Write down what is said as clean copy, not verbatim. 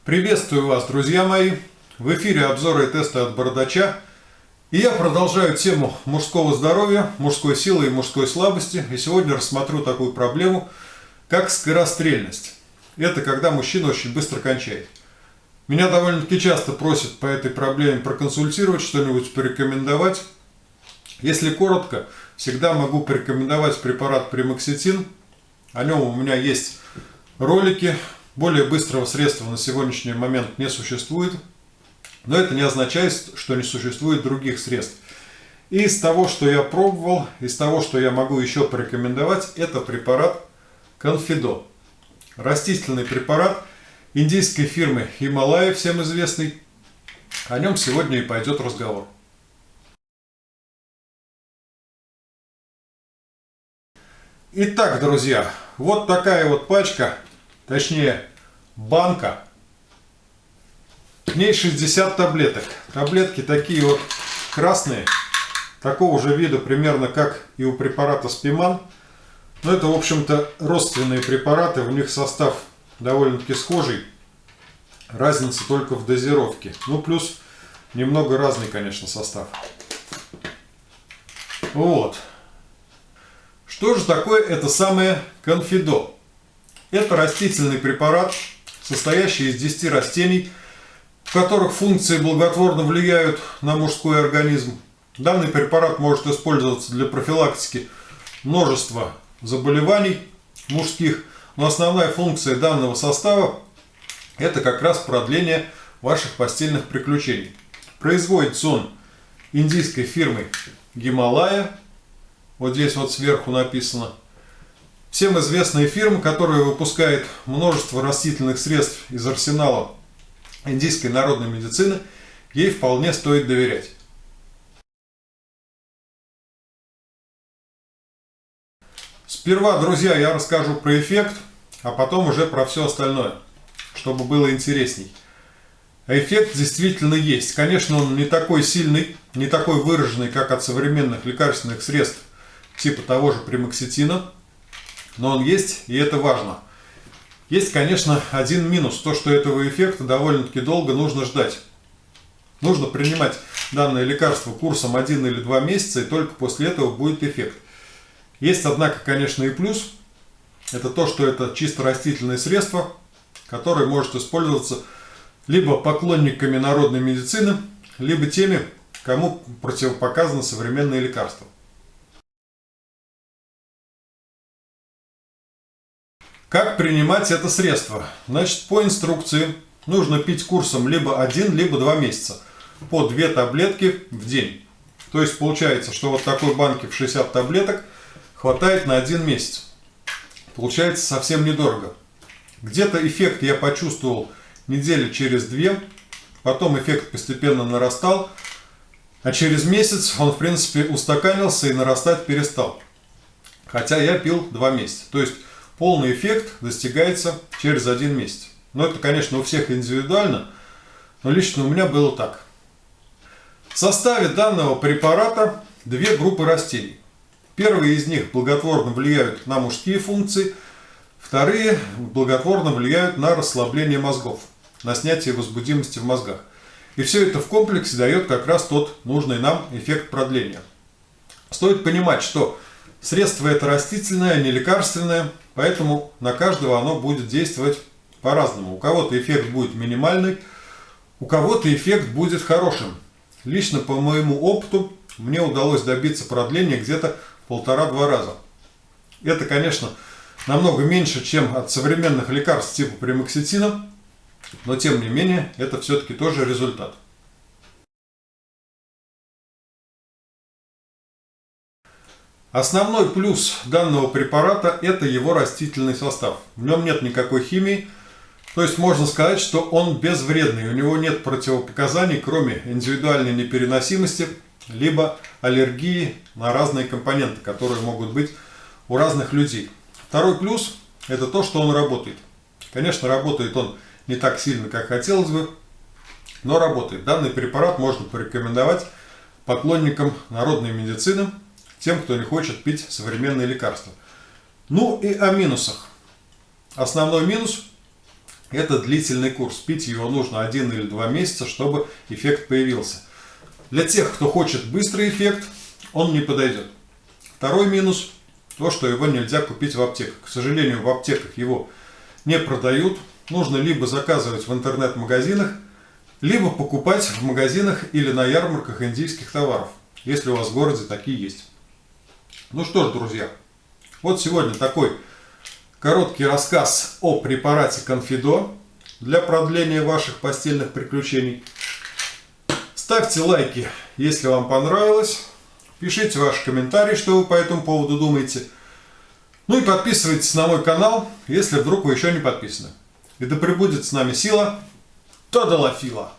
Приветствую вас, друзья мои! В эфире обзоры и тесты от Бородача. И я продолжаю тему мужского здоровья, мужской силы и мужской слабости. И сегодня рассмотрю такую проблему, как скорострельность. Это когда мужчина очень быстро кончает. Меня довольно-таки часто просят по этой проблеме проконсультировать, что-нибудь порекомендовать. Если коротко, всегда могу порекомендовать препарат Примоксетин. О нем у меня есть ролики. Более быстрого средства на сегодняшний момент не существует. Но это не означает, что не существует других средств. И из того, что я пробовал, из того, что я могу еще порекомендовать, это препарат Конфидо. Растительный препарат индийской фирмы Гималая, всем известный. О нем сегодня и пойдет разговор. Итак, друзья, вот такая вот пачка, точнее банка. В ней 60 таблеток. Таблетки такие вот красные, такого же вида примерно как и у препарата Спиман. Но это, в общем-то, родственные препараты, у них состав довольно-таки схожий. Разница только в дозировке. Ну, плюс немного разный, конечно, состав. Вот. Что же такое это самое Конфидо? Это растительный препарат, состоящий из 10 растений, в которых функции благотворно влияют на мужской организм. Данный препарат может использоваться для профилактики множества заболеваний мужских, но основная функция данного состава – это как раз продление ваших постельных приключений. Производится он индийской фирмой Гималая, вот здесь вот сверху написано. Всем известная фирма, которая выпускает множество растительных средств из арсенала индийской народной медицины, ей вполне стоит доверять. Сперва, друзья, я расскажу про эффект, а потом уже про все остальное, чтобы было интересней. Эффект действительно есть. Конечно, он не такой сильный, не такой выраженный, как от современных лекарственных средств, типа того же Примоксетина, но он есть, и это важно. Есть, конечно, один минус, то, что этого эффекта довольно-таки долго нужно ждать. Нужно принимать данное лекарство курсом 1 или 2 месяца, и только после этого будет эффект. Есть, однако, конечно, и плюс. Это то, что это чисто растительное средство, которое может использоваться либо поклонниками народной медицины, либо теми, кому противопоказаны современные лекарства. Как принимать это средство? Значит, по инструкции нужно пить курсом либо 1, либо 2 месяца. По 2 таблетки в день. То есть получается, что вот такой банки в 60 таблеток хватает на 1 месяц. Получается совсем недорого. Где-то эффект я почувствовал недели через 2. Потом эффект постепенно нарастал. А через месяц он, в принципе, устаканился и нарастать перестал. Хотя я пил 2 месяца. То есть полный эффект достигается через 1 месяц. Но это, конечно, у всех индивидуально, но лично у меня было так. В составе данного препарата 2 группы растений. Первые из них благотворно влияют на мужские функции, вторые благотворно влияют на расслабление мозгов, на снятие возбудимости в мозгах. И все это в комплексе дает как раз тот нужный нам эффект продления. Стоит понимать, что средство это растительное, а не лекарственное, поэтому на каждого оно будет действовать по-разному. У кого-то эффект будет минимальный, у кого-то эффект будет хорошим. Лично по моему опыту мне удалось добиться продления где-то в 1,5-2 раза. Это, конечно, намного меньше, чем от современных лекарств типа Примоксетина, но тем не менее это все-таки тоже результат. Основной плюс данного препарата – это его растительный состав. В нем нет никакой химии, то есть можно сказать, что он безвредный. У него нет противопоказаний, кроме индивидуальной непереносимости, либо аллергии на разные компоненты, которые могут быть у разных людей. Второй плюс – это то, что он работает. Конечно, работает он не так сильно, как хотелось бы, но работает. Данный препарат можно порекомендовать поклонникам народной медицины, тем, кто не хочет пить современные лекарства. Ну и о минусах. Основной минус – Это длительный курс. Пить его нужно 1 или 2 месяца, чтобы эффект появился. Для тех, кто хочет быстрый эффект, он не подойдет. Второй минус – то, что его нельзя купить в аптеках. К сожалению, в аптеках его не продают. Нужно либо заказывать в интернет-магазинах, либо покупать в магазинах или на ярмарках индийских товаров, если у вас в городе такие есть. Ну что ж, друзья, вот сегодня такой короткий рассказ о препарате Конфидо для продления ваших постельных приключений. Ставьте лайки, если вам понравилось. Пишите ваши комментарии, что вы по этому поводу думаете. Ну и подписывайтесь на мой канал, если вдруг вы еще не подписаны. И да пребудет с нами сила Тодолофила.